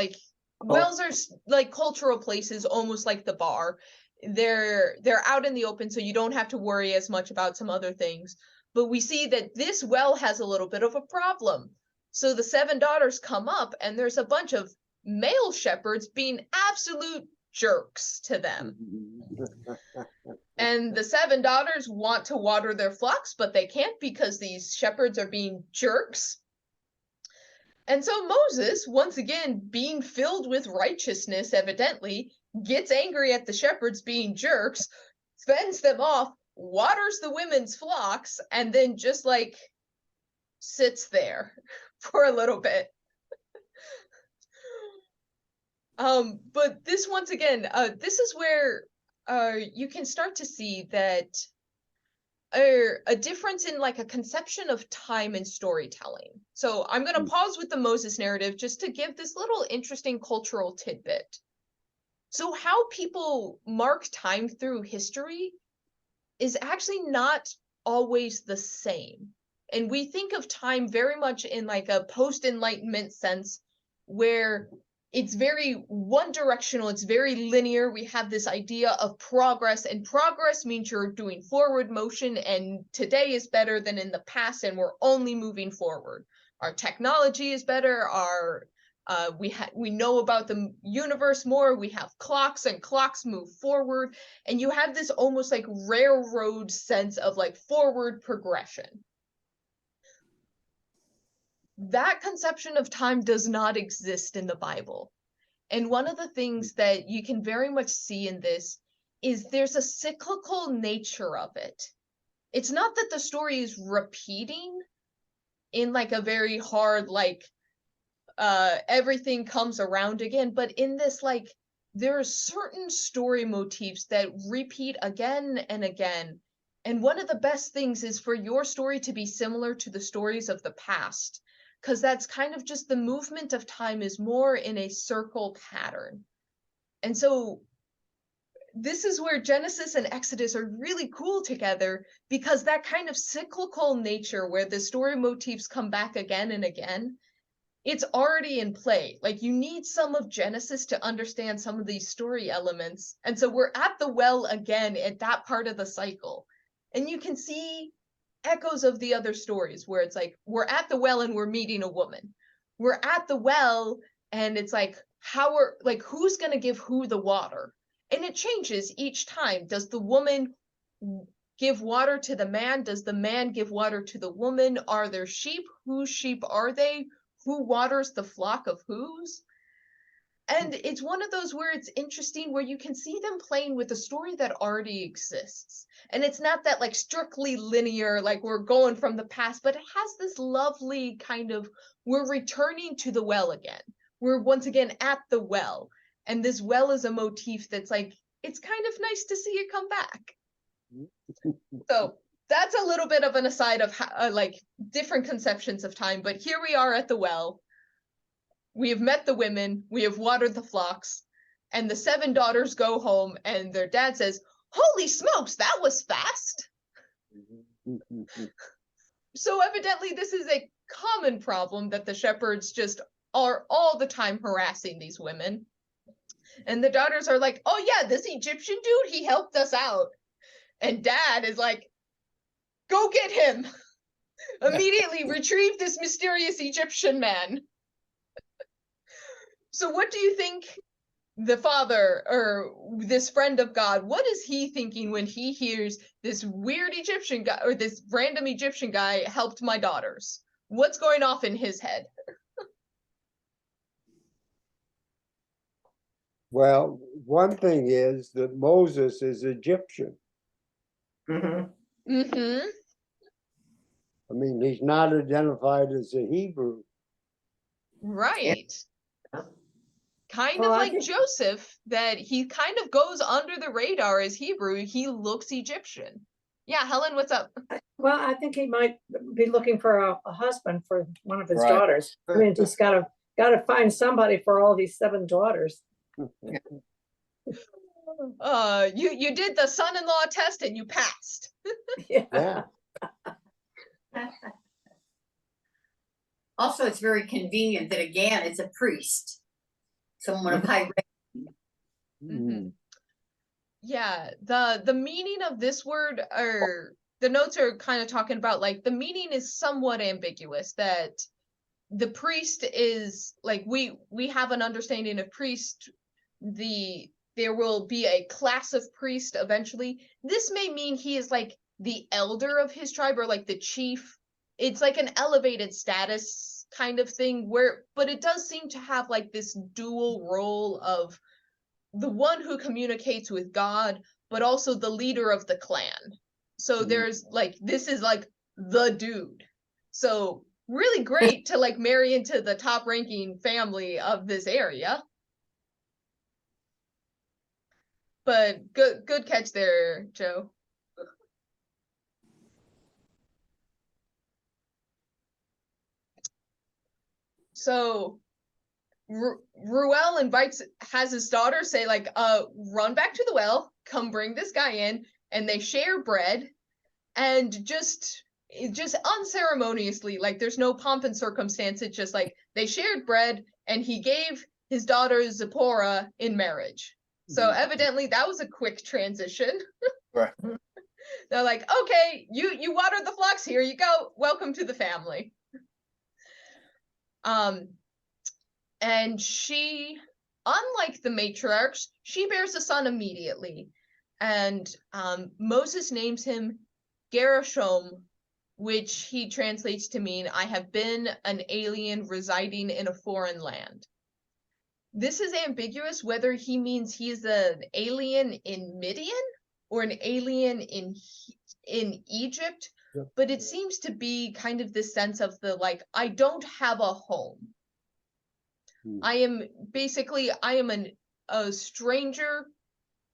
wells are like cultural places, almost like the bar. They're out in the open, so you don't have to worry as much about some other things. But we see that this well has a little bit of a problem. So the 7 daughters come up, and there's a bunch of male shepherds being absolute jerks to them. And the 7 daughters want to water their flocks, but they can't because these shepherds are being jerks. And so Moses, once again, being filled with righteousness, evidently, gets angry at the shepherds being jerks, fends them off, waters the women's flocks, and then just sits there for a little bit. But this, once again, this is where you can start to see that a difference in a conception of time and storytelling. So I'm going to pause with the Moses narrative just to give this little interesting cultural tidbit. So how people mark time through history is actually not always the same. And we think of time very much in a post-enlightenment sense where it's very one directional, it's very linear. We have this idea of progress, and progress means you're doing forward motion, and today is better than in the past, and we're only moving forward. Our technology is better, we know about the universe more, we have clocks, and clocks move forward, and you have this almost railroad sense of forward progression. that conception of time does not exist in the Bible. And one of the things that you can very much see in this is there's a cyclical nature of it. It's not that the story is repeating in like a very hard, like, everything comes around again, but in this, like, there are certain story motifs that repeat again and again. And one of the best things is for your story to be similar to the stories of the past, because that's kind of just the movement of time is more in a circle pattern. And so this is where Genesis and Exodus are really cool together, because that kind of cyclical nature where the story motifs come back again and again, it's already in play. Like, you need some of Genesis to understand some of these story elements. And so we're at the well again at that part of the cycle. And you can see echoes of the other stories where it's like, we're at the well and we're meeting a woman. We're at the well and it's like, who's going to give who the water? And it changes each time. Does the woman give water to the man? Does the man give water to the woman? Are there sheep? Whose sheep are they? Who waters the flock of whose? And it's one of those where it's interesting, where you can see them playing with a story that already exists. And it's not that like strictly linear, like we're going from the past, but it has this lovely kind of, we're returning to the well again. We're once again at the well. And this well is a motif that's like, it's kind of nice to see it come back. So that's a little bit of an aside of how, like, different conceptions of time. But here we are at the well. We have met the women. We have watered the flocks. And the 7 daughters go home and their dad says, "Holy smokes, that was fast." So evidently this is a common problem that the shepherds just are all the time harassing these women. And the daughters are like, "Oh yeah, this Egyptian dude, he helped us out." And dad is like, "Go get him. Immediately retrieve this mysterious Egyptian man." So what do you think the father, or this friend of God, what is he thinking when he hears this weird Egyptian guy, or this random Egyptian guy helped my daughters? What's going off in his head? Well, one thing is that Moses is Egyptian. Mm-hmm. I mean, he's not identified as a Hebrew. Right. Kind Well, of I like think- Joseph, that he kind of goes under the radar as Hebrew. He looks Egyptian. Yeah, Helen, what's up? Well, I think he might be looking for a husband for one of his Right. daughters. I mean, he's gotta find somebody for all these 7 daughters. You did the son-in-law test and you passed. Yeah. Also, it's very convenient that again, it's a priest, someone of high rank. Mhm. Yeah, the meaning of this word, or the notes are kind of talking about, like, the meaning is somewhat ambiguous, that the priest is like, we have an understanding of priest, there will be a class of priest eventually. This may mean he is like the elder of his tribe, or like the chief. It's like an elevated status kind of thing, but it does seem to have like this dual role of the one who communicates with God, but also the leader of the clan. So there's like, this is like the dude. So really great to like marry into the top ranking family of this area. But good catch there, Joe. So Ruel has his daughter say like, run back to the well, come bring this guy in, and they share bread, and just unceremoniously, like there's no pomp and circumstance, it's just like they shared bread and he gave his daughter Zipporah in marriage. So evidently that was a quick transition. Right. They're like, okay, you watered the flocks, here you go, welcome to the family. And she, unlike the matriarchs, she bears a son immediately. And Moses names him Gershom, which he translates to mean, I have been an alien residing in a foreign land. This is ambiguous whether he means he is an alien in Midian or an alien in Egypt, but it seems to be kind of this sense of the like, I don't have a home. I am a stranger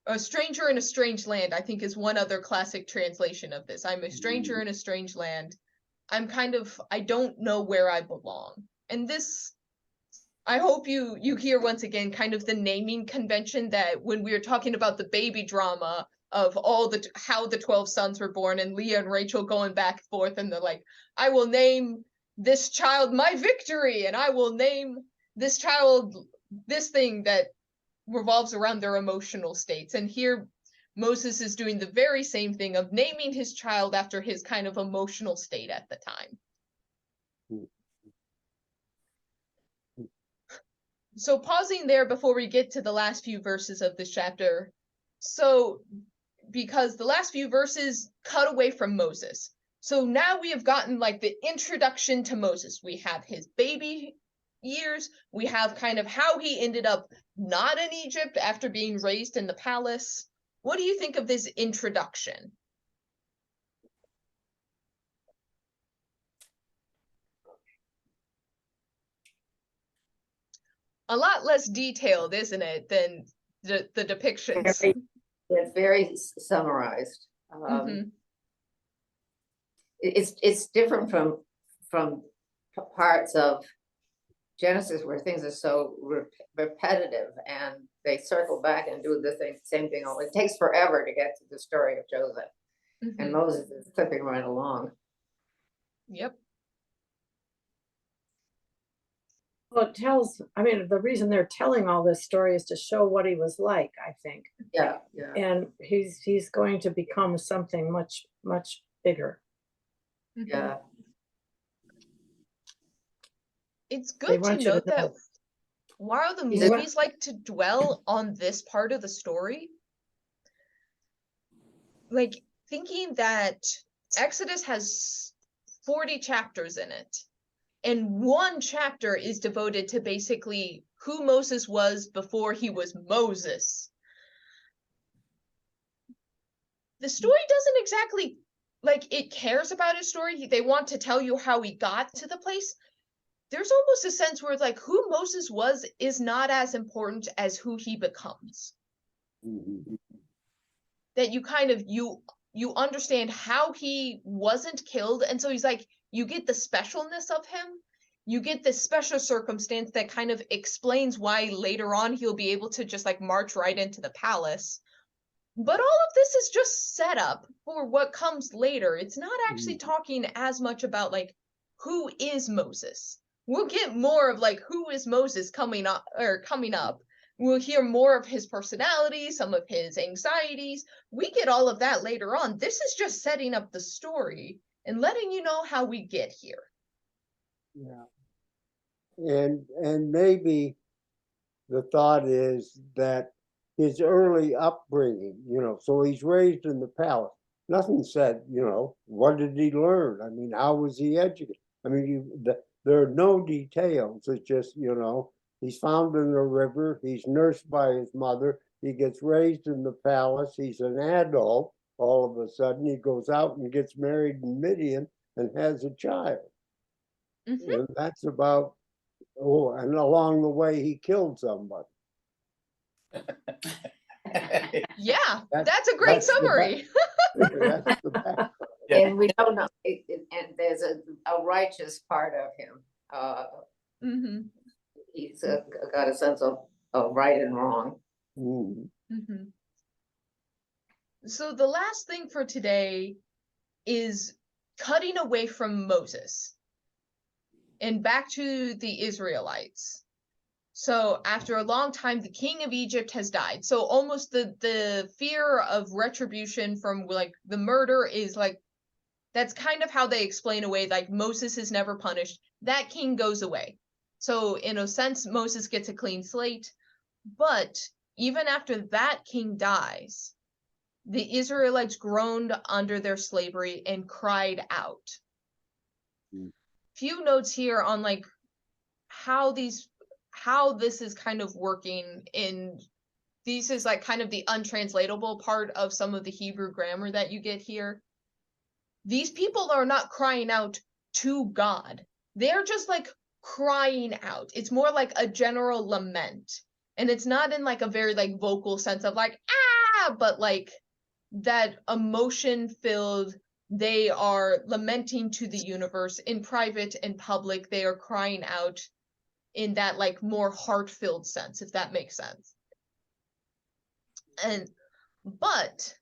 in a strange land, I think is one other classic translation of this. I'm a stranger in a strange land. I don't know where I belong. And this, I hope you hear once again kind of the naming convention that when we were talking about the baby drama of how the 12 sons were born and Leah and Rachel going back and forth, and they're like, I will name this child my victory, and I will name this child this thing that revolves around their emotional states. And here Moses is doing the very same thing of naming his child after his kind of emotional state at the time. So pausing there before we get to the last few verses of this chapter. So because the last few verses cut away from Moses. So now we have gotten like the introduction to Moses. We have his baby years. We have kind of how he ended up not in Egypt after being raised in the palace. What do you think of this introduction? A lot less detailed, isn't it, than the depictions? It's very summarized. It's different from parts of Genesis where things are so repetitive and they circle back and do the same thing. It takes forever to get to the story of Joseph, and Moses is clipping right along. Yep. Well, the reason they're telling all this story is to show what he was like, I think. Yeah. And he's going to become something much, much bigger. Yeah. It's good to note that while the movies like to dwell on this part of the story, like thinking that Exodus has 40 chapters in it, and one chapter is devoted to basically who Moses was before he was Moses. The story doesn't exactly, like, it cares about his story. They want to tell you how he got to the place. There's almost a sense where it's like who Moses was is not as important as who he becomes. That you kind of, you understand how he wasn't killed, and so he's like, you get the specialness of him. You get this special circumstance that kind of explains why later on he'll be able to just like march right into the palace. But all of this is just set up for what comes later. It's not actually talking as much about like who is Moses. We'll get more of like who is Moses coming up. We'll hear more of his personality, some of his anxieties. We get all of that later on. This is just setting up the story and letting you know how we get here. Yeah. And maybe the thought is that his early upbringing, so he's raised in the palace. Nothing said, what did he learn? I mean, how was he educated? I mean, there are no details. It's just, he's found in a river. He's nursed by his mother. He gets raised in the palace. He's an adult. All of a sudden, he goes out and gets married in Midian and has a child. And that's about, and along the way, he killed somebody. Yeah, that's a great summary. That's the background. And we don't know, and there's a righteous part of him. He's got a sense of right and wrong. So the last thing for today is cutting away from Moses and back to the Israelites. So after a long time, the king of Egypt has died. So almost the fear of retribution from like the murder is like, that's kind of how they explain away, like Moses is never punished. That king goes away. So in a sense, Moses gets a clean slate. But even after that king dies, the Israelites groaned under their slavery and cried out. few notes here on like how this is kind of working in these is like kind of the untranslatable part of some of the Hebrew grammar that you get here. These people are not crying out to God. They're just like crying out. It's more like a general lament. And it's not in like a very like vocal sense of like, ah, but like that emotion filled, they are lamenting to the universe in private and public. They are crying out in that like more heart-filled sense, if that makes sense. But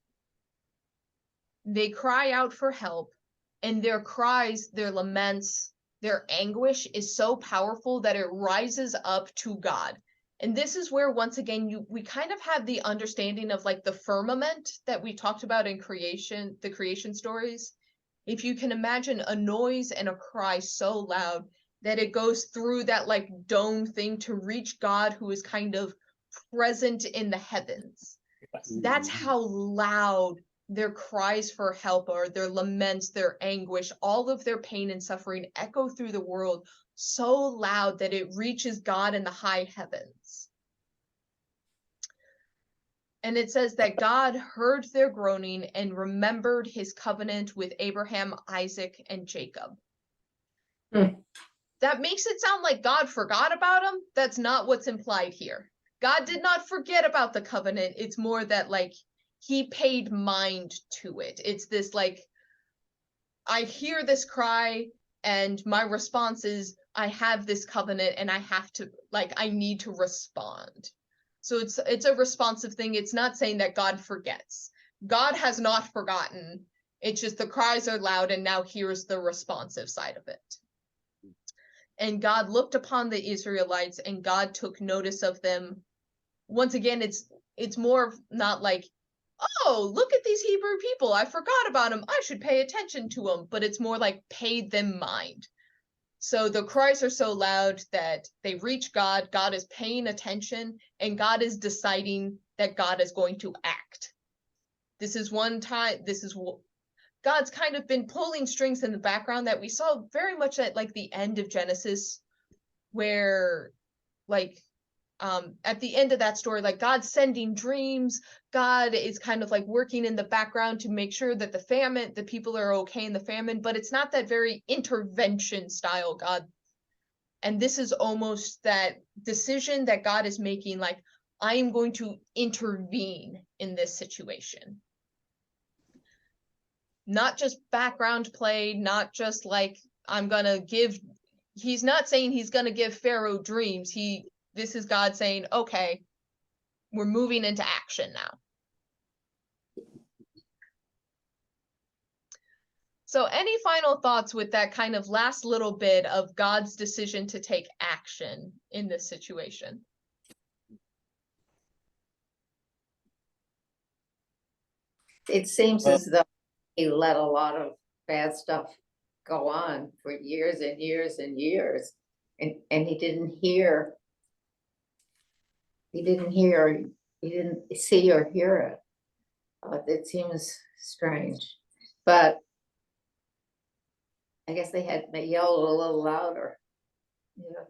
they cry out for help, and their cries, their laments, their anguish is so powerful that it rises up to God. And this is where, once again, we kind of have the understanding of like the firmament that we talked about in creation, the creation stories. If you can imagine a noise and a cry so loud that it goes through that like dome thing to reach God, who is kind of present in the heavens. That's how loud their cries for help or their laments, their anguish, all of their pain and suffering echo through the world so loud that it reaches God in the high heavens. And it says that God heard their groaning and remembered his covenant with Abraham, Isaac, and Jacob. That makes it sound like God forgot about them. That's not what's implied here. God did not forget about the covenant. It's more that like he paid mind to it. It's this like, I hear this cry and my response is I have this covenant and I have to like, I need to respond. So it's a responsive thing. It's not saying that God forgets. God has not forgotten. It's just the cries are loud and now here's the responsive side of it. And God looked upon the Israelites and God took notice of them. Once again, it's more not like, oh, look at these Hebrew people. I forgot about them. I should pay attention to them. But it's more like paid them mind. So the cries are so loud that they reach God. God is paying attention and God is deciding that God is going to act. This is one time, God's kind of been pulling strings in the background that we saw very much at like the end of Genesis, where like at the end of that story, like God's sending dreams. God is kind of like working in the background to make sure that the people are okay in the famine, but it's not that very intervention style God. And this is almost that decision that God is making, like, I am going to intervene in this situation. Not just background play, not just like, he's not saying he's going to give Pharaoh dreams. This is God saying, okay, we're moving into action now. So any final thoughts with that kind of last little bit of God's decision to take action in this situation? It seems as though he let a lot of bad stuff go on for years and years and years. And he didn't hear, he didn't see or hear it. It seems strange, but I guess they yelled a little louder. Yeah.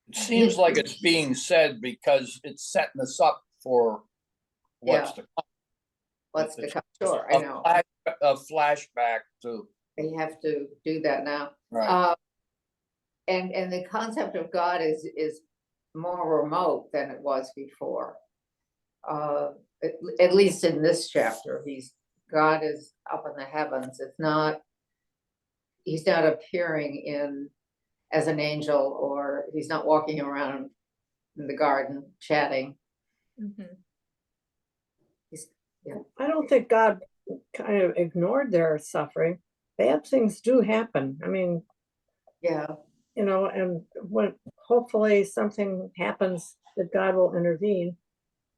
It seems like it's being said because it's setting us up for what's to come. What's to come? Sure, I know. A flashback to. They have to do that now. Right. And the concept of God is more remote than it was before. At least in this chapter, God is up in the heavens. He's not appearing as an angel, or he's not walking around in the garden chatting. Mm-hmm. I don't think God kind of ignored their suffering. Bad things do happen. I mean, yeah, and when hopefully something happens that God will intervene,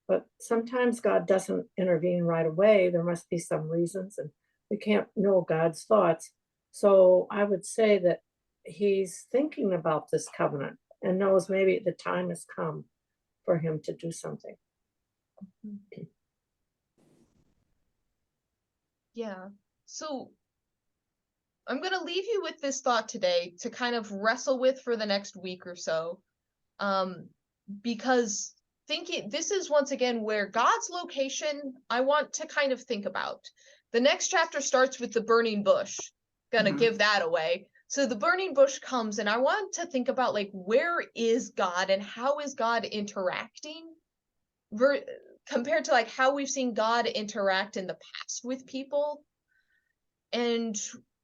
but sometimes God doesn't intervene right away. There must be some reasons, and we can't know God's thoughts. So I would say that he's thinking about this covenant and knows maybe the time has come for him to do something. Yeah. So I'm going to leave you with this thought today to kind of wrestle with for the next week or so. Because thinking, this is once again where God's location, I want to kind of think about. The next chapter starts with the burning bush. Gonna give that away. So the burning bush comes, and I want to think about, like, where is God and how is God interacting compared to like how we've seen God interact in the past with people, and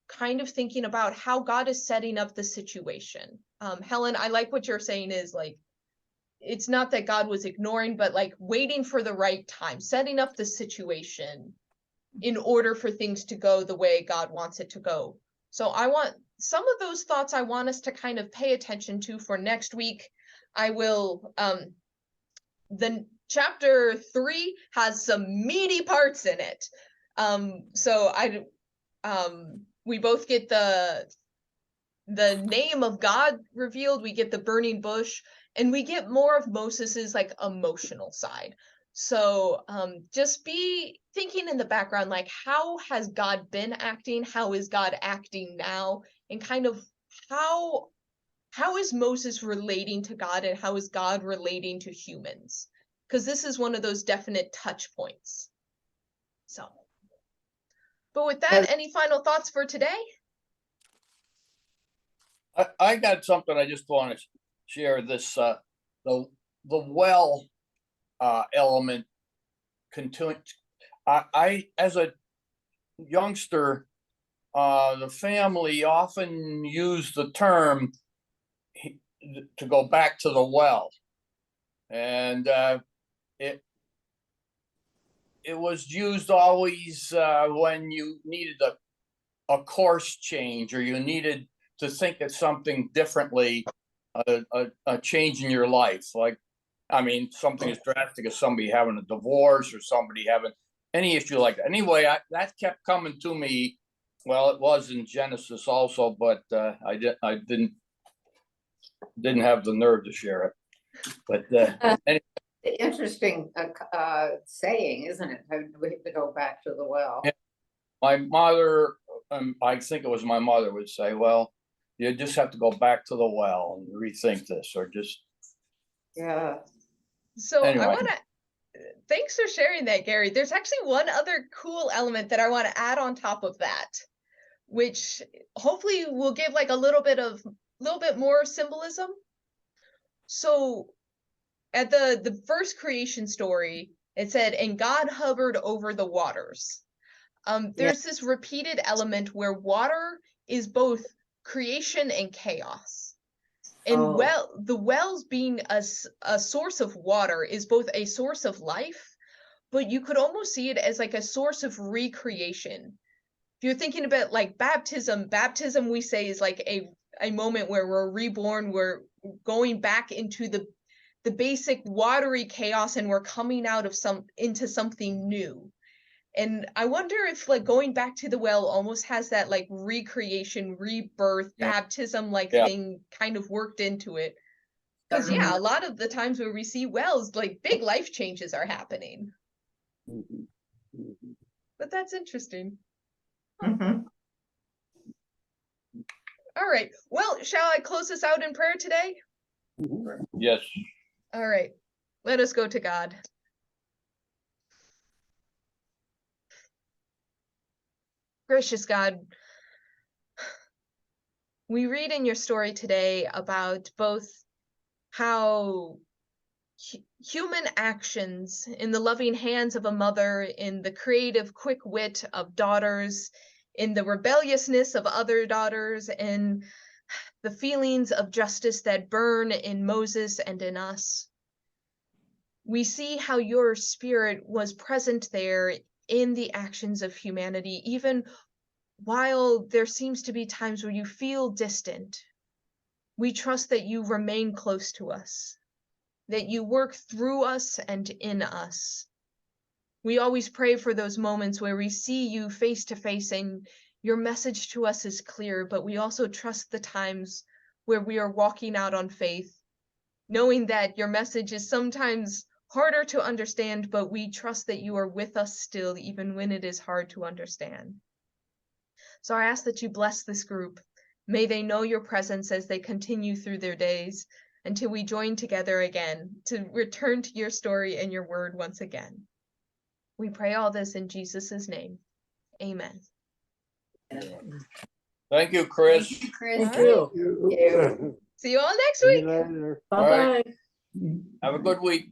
kind of thinking about how God is setting up the situation. Helen, I like what you're saying is like, it's not that God was ignoring, but like waiting for the right time, setting up the situation in order for things to go the way God wants it to go. So I want some of those thoughts I want us to kind of pay attention to for next week. I will, the chapter 3 has some meaty parts in it. So we both get the name of God revealed, we get the burning bush, and we get more of Moses's like emotional side. So just be thinking in the background, like, how has God been acting? How is God acting now? And kind of how is Moses relating to God, and how is God relating to humans? Because this is one of those definite touch points. So, but with that, any final thoughts for today? I got something I just want to share. This the well element. I as a youngster, the family often used the term to go back to the well, and it was used always when you needed a course change, or you needed to think of something differently, a change in your life. Like, I mean, something as drastic as somebody having a divorce or somebody having any issue like that. Anyway, that kept coming to me. Well, it was in Genesis also, but I didn't have the nerve to share it. But anyway. Interesting saying, isn't it? We have to go back to the well. Yeah. My mother, I think it was my mother, would say, well, you just have to go back to the well and rethink this, or just. Yeah. So anyway. I want to, thanks for sharing that, Gary. There's actually one other cool element that I want to add on top of that, which hopefully will give like a little bit more symbolism. So at the first creation story, it said, and God hovered over the waters. There's this repeated element where water is both creation and chaos. And the wells being a source of water is both a source of life, but you could almost see it as like a source of recreation. If you're thinking about like baptism we say is like a moment where we're reborn, we're going back into the basic watery chaos, and we're coming out of into something new. And I wonder if like going back to the well almost has that like recreation, rebirth, baptism like thing kind of worked into it. Because a lot of the times where we see wells, like big life changes are happening. But that's interesting. Mm-hmm. All right. Well, shall I close this out in prayer today? Yes. All right. Let us go to God. Gracious God, we read in your story today about both how human actions in the loving hands of a mother, in the creative quick wit of daughters, in the rebelliousness of other daughters, and the feelings of justice that burn in Moses and in us. We see how your spirit was present there in the actions of humanity, even while there seems to be times where you feel distant. We trust that you remain close to us, that you work through us and in us. We always pray for those moments where we see you face to face and your message to us is clear, but we also trust the times where we are walking out on faith, knowing that your message is sometimes harder to understand, but we trust that you are with us still, even when it is hard to understand. So I ask that you bless this group. May they know your presence as they continue through their days until we join together again to return to your story and your word once again. We pray all this in Jesus' name. Amen. Thank you, Chris. Thank you, Chris. Thank All you. You. See you all next See you week. later. Bye-bye. Have a good week.